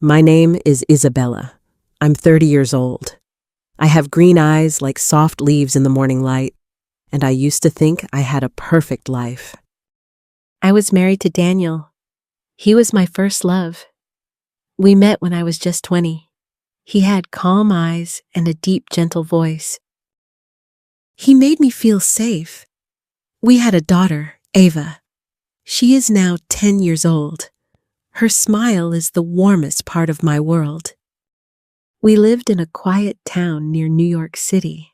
My name is Isabela. I'm 30 years old. I have green eyes like soft leaves in the morning light, and I used to think I had a perfect life. I was married to Daniel. He was my first love. We met when I was just 20. He had calm eyes and a deep, gentle voice. He made me feel safe. We had a daughter, Ava. She is now 10 years old. Her smile is the warmest part of my world. We lived in a quiet town near New York City.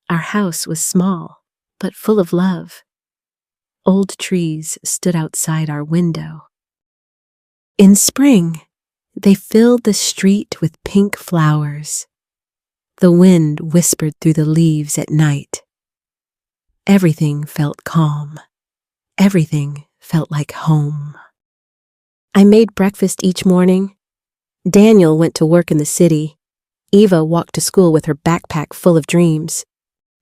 Our house was small, but full of love. Old trees stood outside our window. In spring, they filled the street with pink flowers. The wind whispered through the leaves at night. Everything felt calm. Everything felt like home. I made breakfast each morning. Daniel went to work in the city. Eva walked to school with her backpack full of dreams.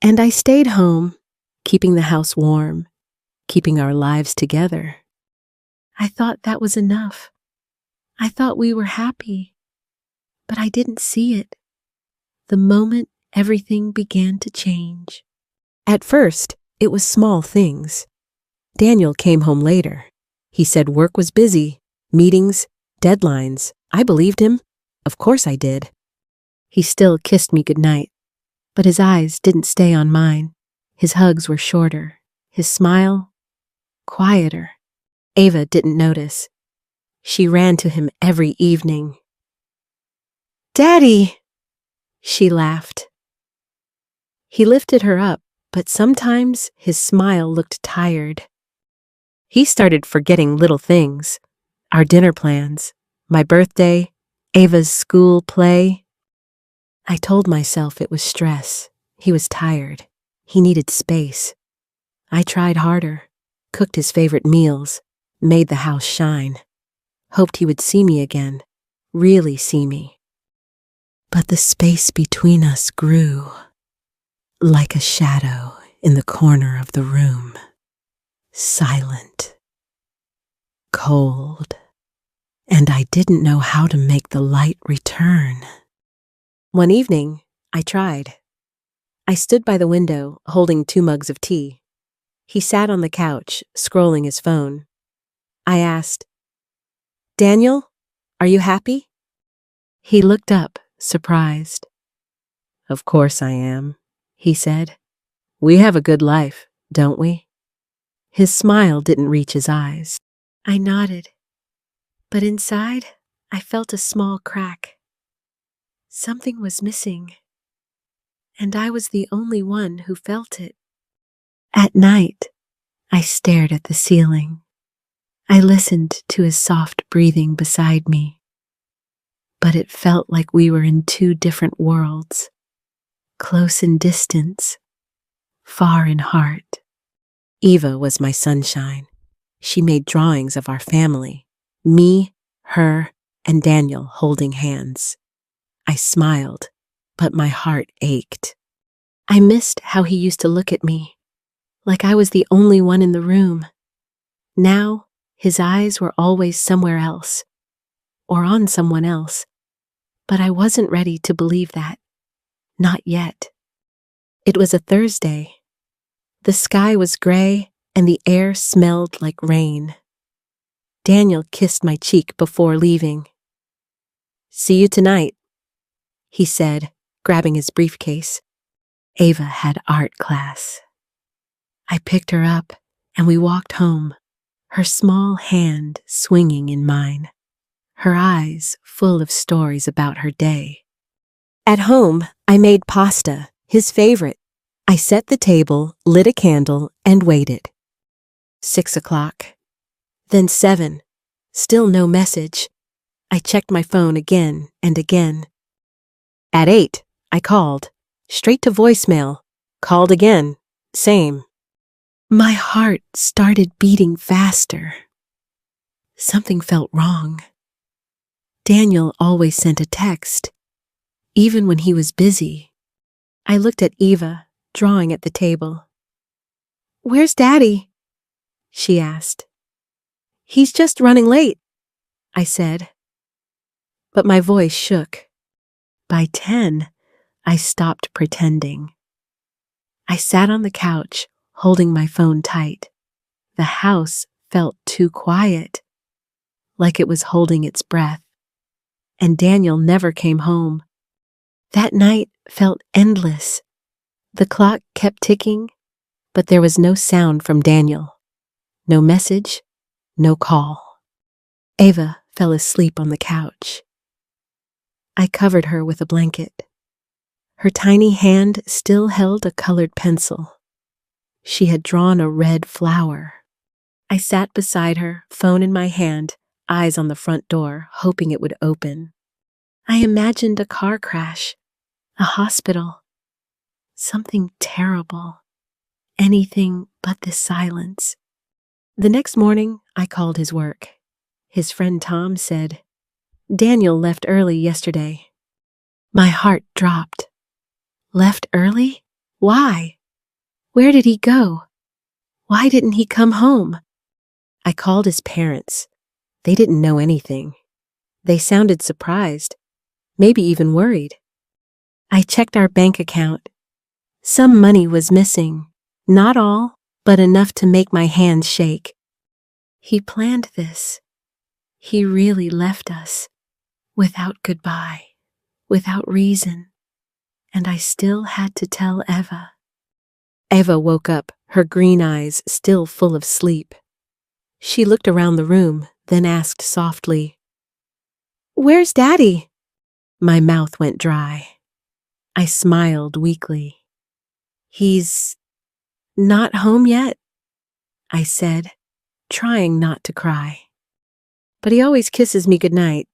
And I stayed home, keeping the house warm, keeping our lives together. I thought that was enough. I thought we were happy, but I didn't see it. The moment everything began to change. At first, it was small things. Daniel came home later. He said work was busy, meetings, deadlines. I believed him. Of course I did. He still kissed me goodnight, but his eyes didn't stay on mine. His hugs were shorter, his smile quieter. Ava didn't notice. She ran to him every evening. "Daddy!" She laughed. He lifted her up, but sometimes his smile looked tired. He started forgetting little things. Our dinner plans, my birthday, Ava's school play. I told myself it was stress. He was tired. He needed space. I tried harder, cooked his favorite meals, made the house shine. Hoped he would see me again, really see me. But the space between us grew, like a shadow in the corner of the room. Silent, cold, and I didn't know how to make the light return. One evening, I tried. I stood by the window, holding 2 mugs of tea. He sat on the couch, scrolling his phone. I asked, "Daniel, are you happy?" He looked up, surprised. "Of course I am," he said. "We have a good life, don't we?" His smile didn't reach his eyes. I nodded, but inside, I felt a small crack. Something was missing, and I was the only one who felt it. At night, I stared at the ceiling. I listened to his soft breathing beside me, but it felt like we were in 2 different worlds, close in distance, far in heart. Eva was my sunshine. She made drawings of our family, me, her, and Daniel holding hands. I smiled, but my heart ached. I missed how he used to look at me, like I was the only one in the room. Now, his eyes were always somewhere else, or on someone else, but I wasn't ready to believe that. Not yet. It was a Thursday. The sky was gray and the air smelled like rain. Daniel kissed my cheek before leaving. "See you tonight," he said, grabbing his briefcase. Ava had art class. I picked her up and we walked home, her small hand swinging in mine, her eyes full of stories about her day. At home, I made pasta, his favorite. I set the table, lit a candle, and waited. 6 o'clock. Then 7. Still no message. I checked my phone again and again. At 8, I called. Straight to voicemail. Called again. Same. My heart started beating faster. Something felt wrong. Daniel always sent a text, even when he was busy. I looked at Eva, drawing at the table. "Where's Daddy?" she asked. "He's just running late," I said. but my voice shook. By 10, I stopped pretending. I sat on the couch, holding my phone tight. The house felt too quiet, like it was holding its breath. And Daniel never came home. That night felt endless. The clock kept ticking, but there was no sound from Daniel. No message, no call. Ava fell asleep on the couch. I covered her with a blanket. Her tiny hand still held a colored pencil. She had drawn a red flower. I sat beside her, phone in my hand, eyes on the front door, hoping it would open. I imagined a car crash, a hospital, something terrible, anything but this silence. The next morning, I called his work. His friend Tom said, "Daniel left early yesterday." My heart dropped. Left early? Why? Where did he go? Why didn't he come home? I called his parents. They didn't know anything. They sounded surprised, maybe even worried. I checked our bank account. Some money was missing. Not all, but enough to make my hands shake. He planned this. He really left us, without goodbye, without reason. And I still had to tell Eva. Eva woke up, her green eyes still full of sleep. She looked around the room, then asked softly, "Where's Daddy?" My mouth went dry. I smiled weakly. "He's not home yet," I said, trying not to cry. "But he always kisses me goodnight,"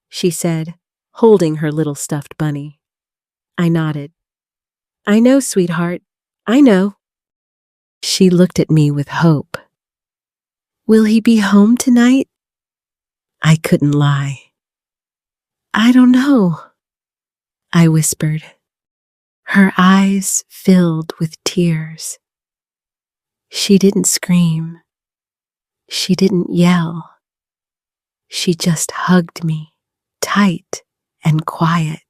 she said, holding her little stuffed bunny. I nodded. "I know, sweetheart, I know." She looked at me with hope. "Will he be home tonight?" I couldn't lie. "I don't know," I whispered. Her eyes filled with tears. She didn't scream. She didn't yell. She just hugged me, tight and quiet.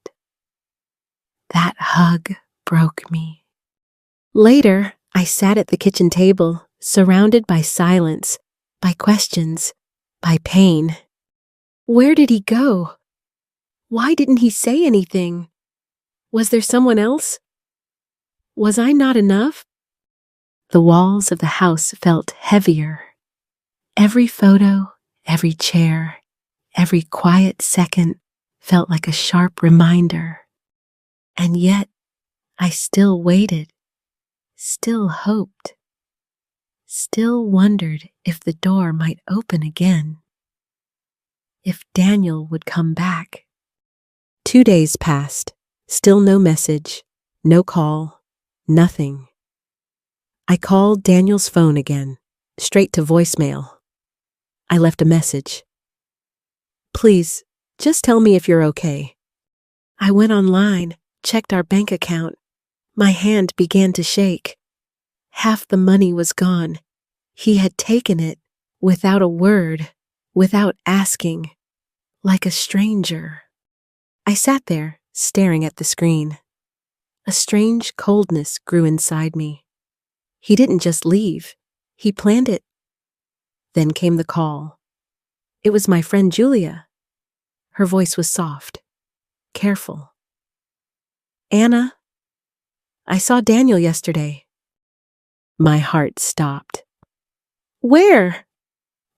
That hug broke me. Later, I sat at the kitchen table, surrounded by silence, by questions, by pain. Where did he go? Why didn't he say anything? Was there someone else? Was I not enough? The walls of the house felt heavier. Every photo, every chair, every quiet second felt like a sharp reminder. And yet, I still waited, still hoped, still wondered if the door might open again, if Daniel would come back. 2 days passed, still no message, no call, nothing. I called Daniel's phone again, straight to voicemail. I left a message. "Please, just tell me if you're okay." I went online, checked our bank account. My hand began to shake. Half the money was gone. He had taken it without a word, without asking, like a stranger. I sat there, staring at the screen. A strange coldness grew inside me. He didn't just leave. He planned it. Then came the call. It was my friend Julia. Her voice was soft, careful. "Anna, I saw Daniel yesterday." My heart stopped. "Where?"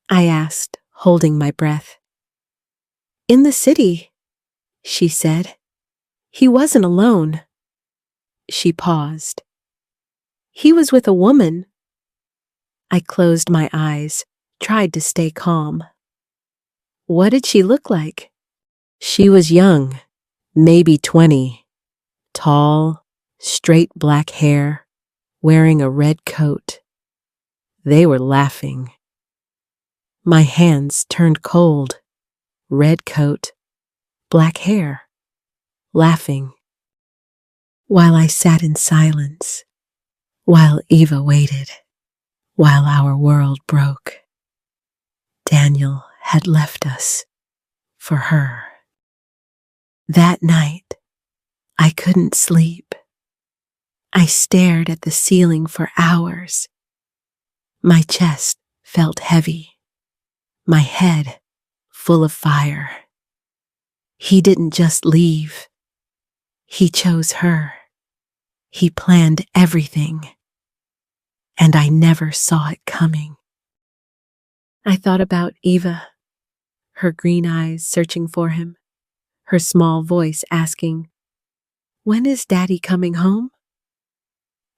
I asked, holding my breath. "In the city," she said. "He wasn't alone." She paused. "He was with a woman." I closed my eyes, tried to stay calm. "What did she look like?" "She was young, maybe 20, tall, straight black hair, wearing a red coat. They were laughing." My hands turned cold. Red coat, black hair, laughing. While I sat in silence, while Eva waited, while our world broke, Daniel had left us for her. That night, I couldn't sleep. I stared at the ceiling for hours. My chest felt heavy, my head full of fire. He didn't just leave. He chose her. He planned everything, and I never saw it coming. I thought about Eva, her green eyes searching for him, her small voice asking, "When is Daddy coming home?"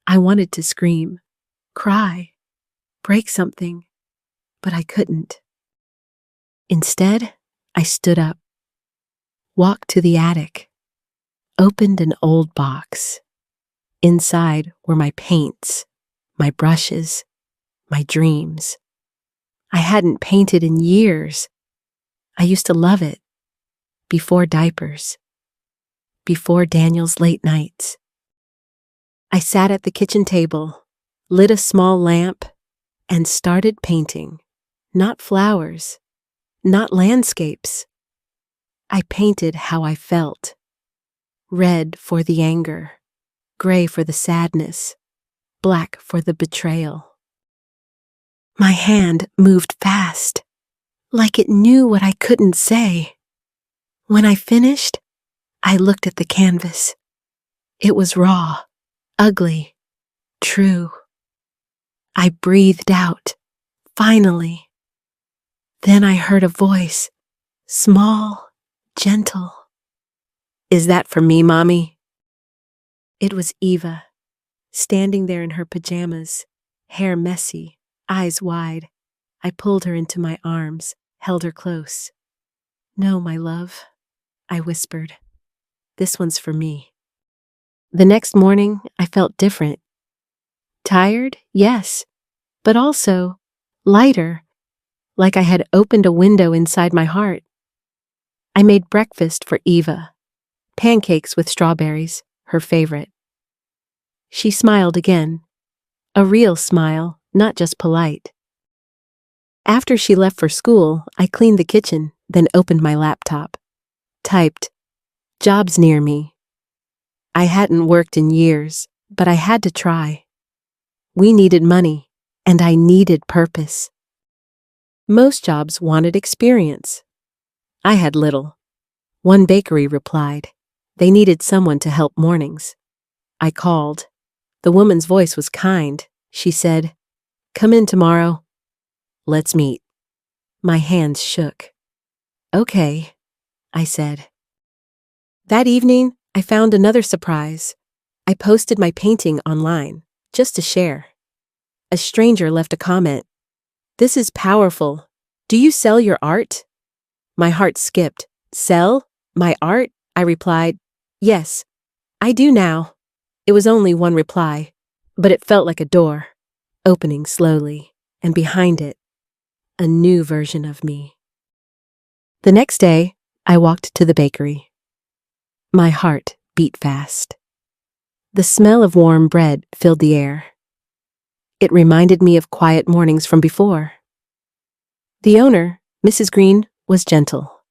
I wanted to scream, cry, break something, but I couldn't. Instead, I stood up, walked to the attic, opened an old box. Inside were my paints, my brushes, my dreams. I hadn't painted in years. I used to love it. Before diapers. Before Daniel's late nights. I sat at the kitchen table, lit a small lamp, and started painting. Not flowers, not landscapes. I painted how I felt. Red for the anger, gray for the sadness, black for the betrayal. My hand moved fast, like it knew what I couldn't say. When I finished, I looked at the canvas. It was raw, ugly, true. I breathed out, finally. Then I heard a voice, small, gentle. "Is that for me, Mommy?" It was Eva, standing there in her pajamas, hair messy, eyes wide. I pulled her into my arms, held her close. "No, my love," I whispered. "This one's for me." The next morning, I felt different. Tired, yes, but also lighter, like I had opened a window inside my heart. I made breakfast for Eva, pancakes with strawberries, her favorite. She smiled again, a real smile, not just polite. After she left for school, I cleaned the kitchen, then opened my laptop. Typed, "Jobs near me." I hadn't worked in years, but I had to try. We needed money, and I needed purpose. Most jobs wanted experience. I had little. One bakery replied. They needed someone to help mornings. I called. The woman's voice was kind. She said, "Come in tomorrow. Let's meet." My hands shook. "Okay," I said. That evening, I found another surprise. I posted my painting online, just to share. A stranger left a comment. "This is powerful. Do you sell your art?" My heart skipped. "Sell? My art?" I replied. "Yes, I do now." It was only one reply, but it felt like a door, opening slowly, and behind it, a new version of me. The next day, I walked to the bakery. My heart beat fast. The smell of warm bread filled the air. It reminded me of quiet mornings from before. The owner, Mrs. Green, was gentle.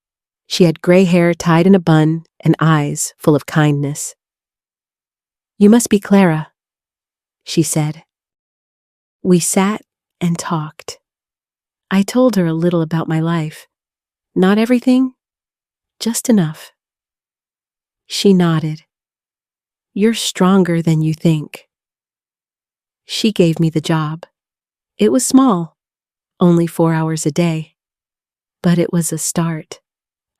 She had gray hair tied in a bun and eyes full of kindness. "You must be Clara," she said. We sat and talked. I told her a little about my life. Not everything, just enough. She nodded. "You're stronger than you think." She gave me the job. It was small, only 4 hours a day. But it was a start,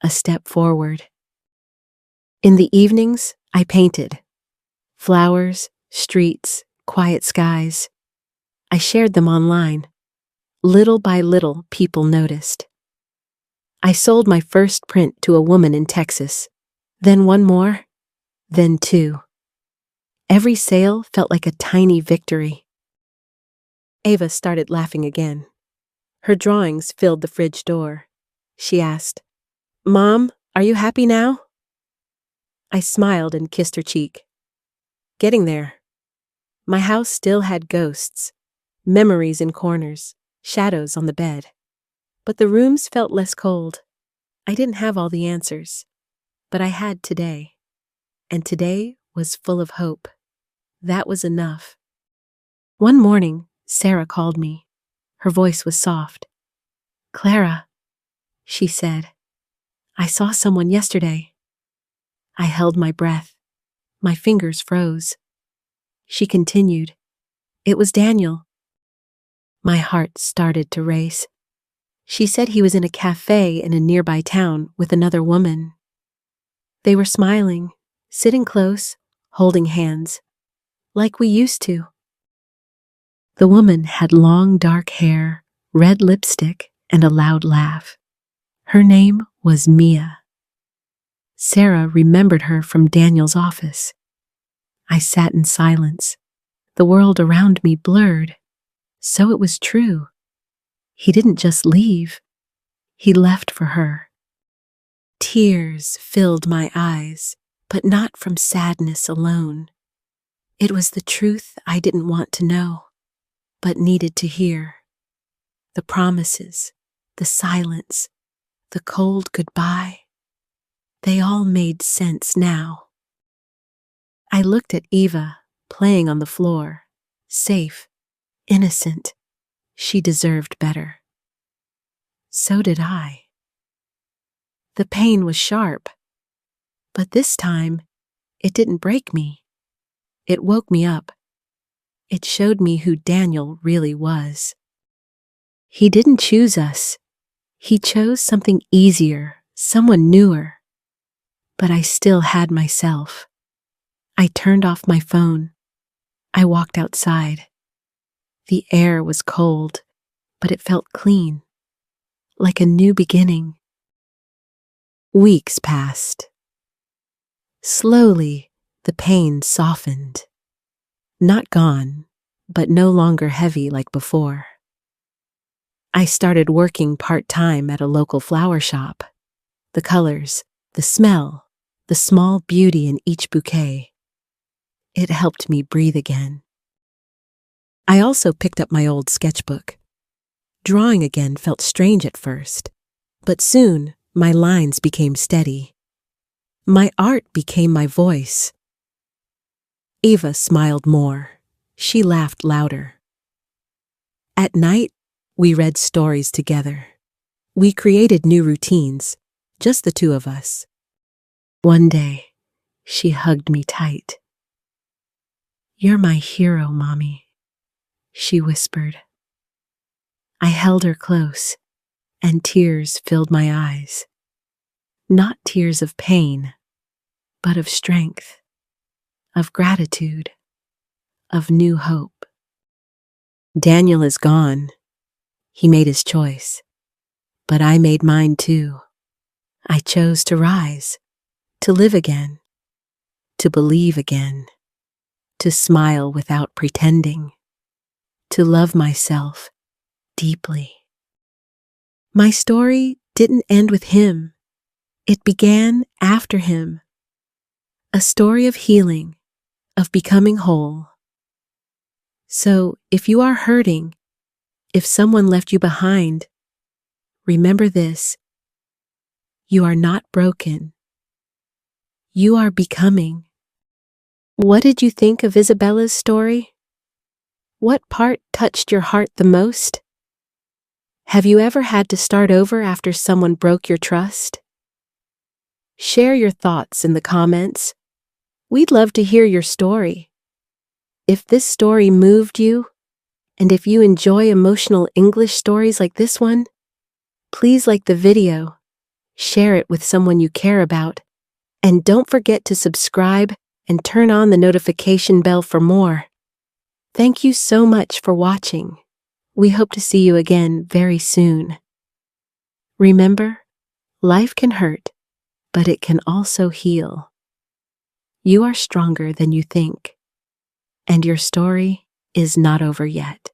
a step forward. In the evenings, I painted. Flowers, streets, quiet skies. I shared them online. Little by little, people noticed. I sold my first print to a woman in Texas, then one more, then two. Every sale felt like a tiny victory. Ava started laughing again. Her drawings filled the fridge door. She asked, "Mom, are you happy now?" I smiled and kissed her cheek. Getting there. My house still had ghosts, memories in corners, shadows on the bed. But the rooms felt less cold. I didn't have all the answers, But I had today, and today was full of hope. That was enough. One morning, Sarah called me. Her voice was soft. "Clara," she said, "I saw someone yesterday." I held my breath. My fingers froze. She continued, "It was Daniel." My heart started to race. She said he was in a cafe in a nearby town with another woman. They were smiling, sitting close, holding hands, like we used to. The woman had long dark hair, red lipstick, and a loud laugh. Her name was Mia. Sarah remembered her from Daniel's office. I sat in silence. The world around me blurred. So it was true. He didn't just leave. He left for her. Tears filled my eyes, but not from sadness alone. It was the truth I didn't want to know, but needed to hear. The promises, the silence, the cold goodbye. They all made sense now. I looked at Eva, playing on the floor, safe, innocent. She deserved better. So did I. The pain was sharp, but this time, it didn't break me. It woke me up. It showed me who Daniel really was. He didn't choose us. He chose something easier, someone newer. But I still had myself. I turned off my phone. I walked outside. The air was cold, but it felt clean, like a new beginning. Weeks passed. Slowly, the pain softened. Not gone, but no longer heavy like before. I started working part-time at a local flower shop. The colors, the smell, the small beauty in each bouquet. It helped me breathe again. I also picked up my old sketchbook. Drawing again felt strange at first, but soon my lines became steady. My art became my voice. Eva smiled more. She laughed louder. At night, we read stories together. We created new routines, just the two of us. One day, she hugged me tight. "You're my hero, Mommy," she whispered. I held her close, and tears filled my eyes. Not tears of pain, but of strength, of gratitude, of new hope. Daniel is gone. He made his choice, but I made mine too. I chose to rise, to live again, to believe again, to smile without pretending, to love myself deeply. My story didn't end with him. It began after him. A story of healing, of becoming whole. So if you are hurting, if someone left you behind, remember this: you are not broken. You are becoming. What did you think of Isabela's story? What part touched your heart the most? Have you ever had to start over after someone broke your trust? Share your thoughts in the comments. We'd love to hear your story. If this story moved you, and if you enjoy emotional English stories like this one, please like the video, share it with someone you care about, and don't forget to subscribe and turn on the notification bell for more. Thank you so much for watching. We hope to see you again very soon. Remember, life can hurt, but it can also heal. You are stronger than you think, and your story is not over yet.